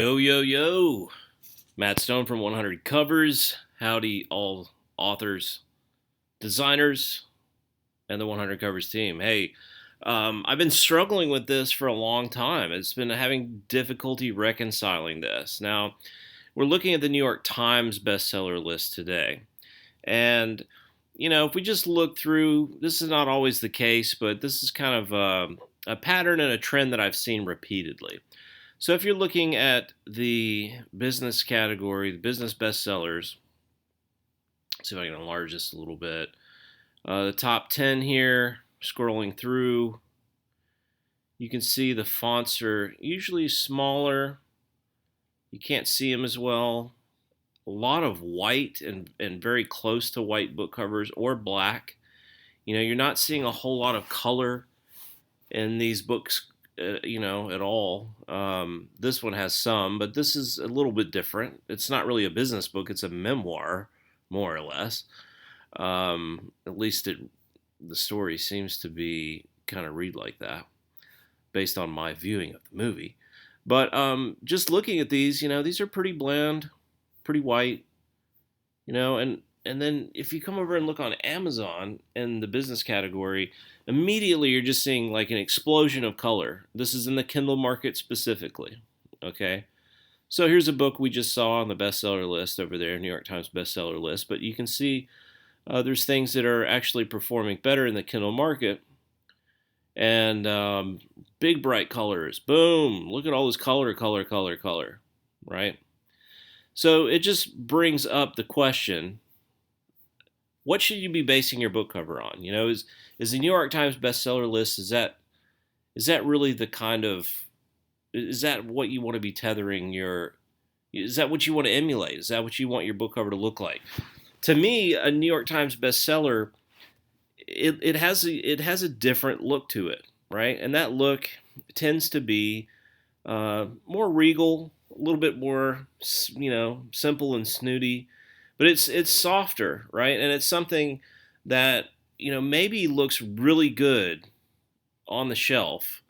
Yo, yo, yo. Matt Stone from 100 Covers. Howdy, all authors, designers, and the 100 Covers team. Hey, I've been struggling with this for a long time. It's been having difficulty reconciling this. Now, we're looking at the New York Times bestseller list today. And, if we just look through, this is not always the case, but this is kind of a pattern and a trend that I've seen repeatedly. So if you're looking at the business category, the business bestsellers, see if I can enlarge this a little bit. The top 10 here, scrolling through, you can see the fonts are usually smaller. You can't see them as well. A lot of white and very close to white book covers or black. You're not seeing a whole lot of color in these books, at all. This one has some, but this is a little bit different. It's not really a business book, it's a memoir, more or less. At least the story seems to be kind of read like that, based on my viewing of the movie. But just looking at these are pretty bland, pretty white, and then if you come over and look on Amazon in the business category, immediately you're just seeing like an explosion of color. This is in the Kindle market specifically. Okay. So here's a book we just saw on the bestseller list over there, New York Times bestseller list. But you can see there's things that are actually performing better in the Kindle market. And big bright colors. Boom. Look at all this color, color, color, color. Right? So it just brings up the question, what should you be basing your book cover on? Is the New York Times bestseller list, is that really the kind of, is that what you want to be tethering is that what you want to emulate? Is that what you want your book cover to look like? To me, a New York Times bestseller, it has a different look to it, right? And that look tends to be more regal, a little bit more, simple and snooty, but it's softer, right? And it's something that maybe looks really good on the shelf.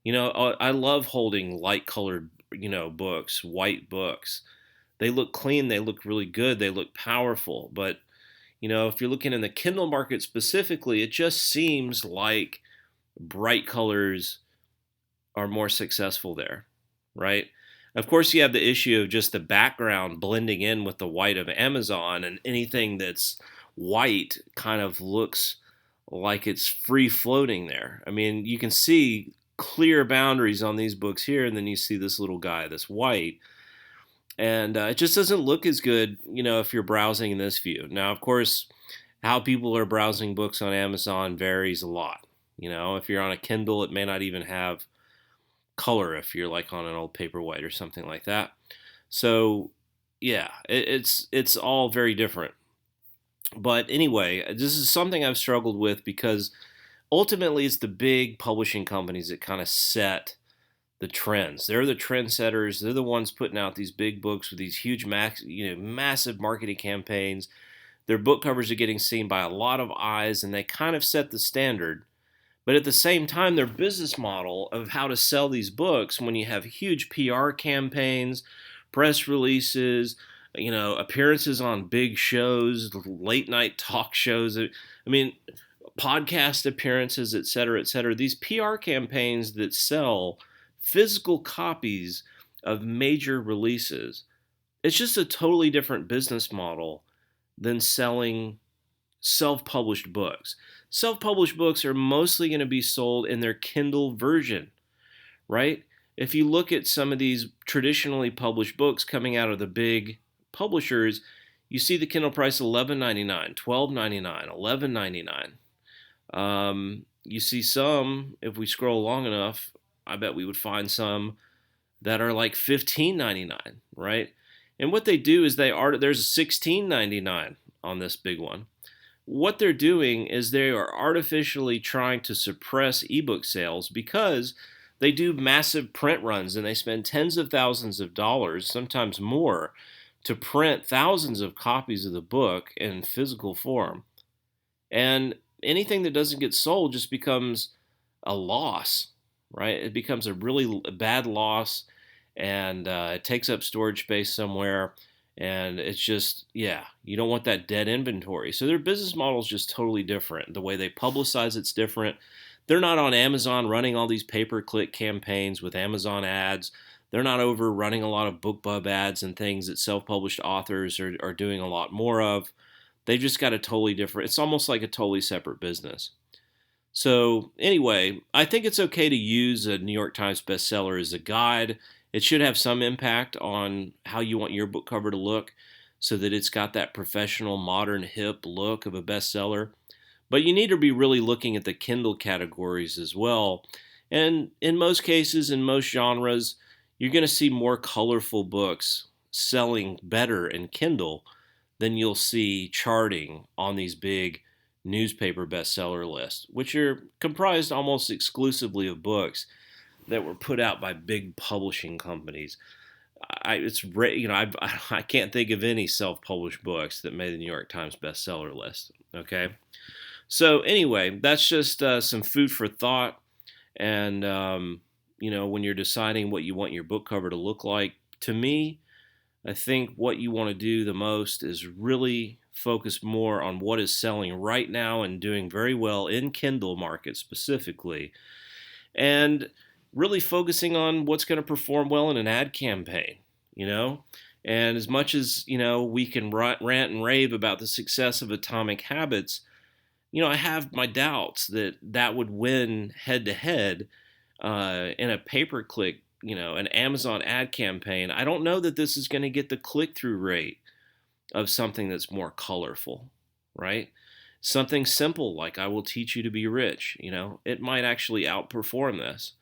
I love holding light colored books, white books. They look clean, they look really good, they look powerful. But if you're looking in the Kindle market specifically, it just seems like bright colors are more successful there, right? Of course, you have the issue of just the background blending in with the white of Amazon, and anything that's white kind of looks like it's free floating there. I mean, you can see clear boundaries on these books here, and then you see this little guy that's white. And it just doesn't look as good, if you're browsing in this view. Now, of course, how people are browsing books on Amazon varies a lot. If you're on a Kindle, it may not even have color if you're like on an old Paperwhite or something like that. So yeah, it's all very different. But anyway, this is something I've struggled with because ultimately it's the big publishing companies that kind of set the trends. They're the trendsetters. They're the ones putting out these big books with these huge massive marketing campaigns. Their book covers are getting seen by a lot of eyes, and they kind of set the standard. But at the same time, their business model of how to sell these books, when you have huge PR campaigns, press releases, appearances on big shows, late night talk shows, I mean, podcast appearances, et cetera, these PR campaigns that sell physical copies of major releases, it's just a totally different business model than selling self-published books. Self-published books are mostly going to be sold in their Kindle version, right? If you look at some of these traditionally published books coming out of the big publishers, you see the Kindle price $11.99, $12.99, $11.99. You see some, if we scroll long enough, I bet we would find some that are like $15.99, right? And what they do is there's a $16.99 on this big one. What they're doing is they are artificially trying to suppress ebook sales because they do massive print runs and they spend tens of thousands of dollars, sometimes more, to print thousands of copies of the book in physical form. And anything that doesn't get sold just becomes a loss, right? It becomes a really bad loss. and it takes up storage space somewhere. And it's just, yeah, you don't want that dead inventory. So their business model is just totally different. The way they publicize it's different. They're not on Amazon running all these pay-per-click campaigns with Amazon ads. They're not over running a lot of BookBub ads and things that self-published authors are doing a lot more of. They've just got a totally different, it's almost like a totally separate business. So, anyway, I think it's okay to use a New York Times bestseller as a guide. It should have some impact on how you want your book cover to look so that it's got that professional, modern, hip look of a bestseller. But you need to be really looking at the Kindle categories as well. And in most cases, in most genres, you're going to see more colorful books selling better in Kindle than you'll see charting on these big newspaper bestseller lists, which are comprised almost exclusively of books that were put out by big publishing companies. I can't think of any self-published books that made the New York Times bestseller list. Okay, so anyway, that's just some food for thought. And when you're deciding what you want your book cover to look like, to me, I think what you want to do the most is really focus more on what is selling right now and doing very well in Kindle market specifically, and really focusing on what's going to perform well in an ad campaign, you know? And as much as, we can rant and rave about the success of Atomic Habits, I have my doubts that that would win head to head in a pay-per-click, an Amazon ad campaign. I don't know that this is going to get the click-through rate of something that's more colorful, right? Something simple like I will teach you to be rich, it might actually outperform this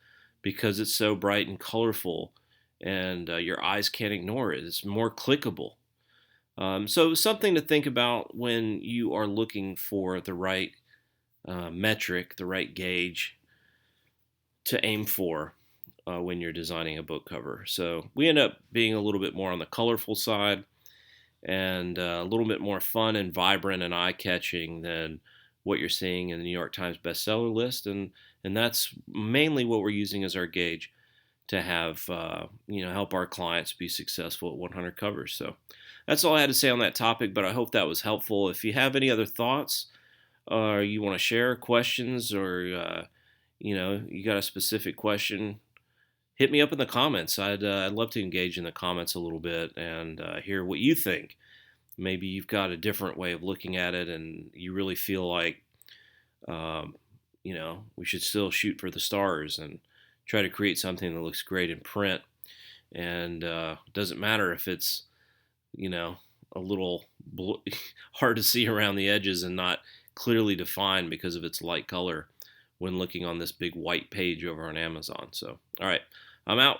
because it's so bright and colorful and your eyes can't ignore it. It's more clickable. So something to think about when you are looking for the right metric, the right gauge to aim for when you're designing a book cover. So we end up being a little bit more on the colorful side and a little bit more fun and vibrant and eye-catching than what you're seeing in the New York Times bestseller list. And that's mainly what we're using as our gauge to have, help our clients be successful at 100 covers. So that's all I had to say on that topic, but I hope that was helpful. If you have any other thoughts or you want to share questions or, you got a specific question, hit me up in the comments. I'd love to engage in the comments a little bit and hear what you think. Maybe you've got a different way of looking at it and you really feel like, we should still shoot for the stars and try to create something that looks great in print. And doesn't matter if it's, a little hard to see around the edges and not clearly defined because of its light color when looking on this big white page over on Amazon. So, all right, I'm out.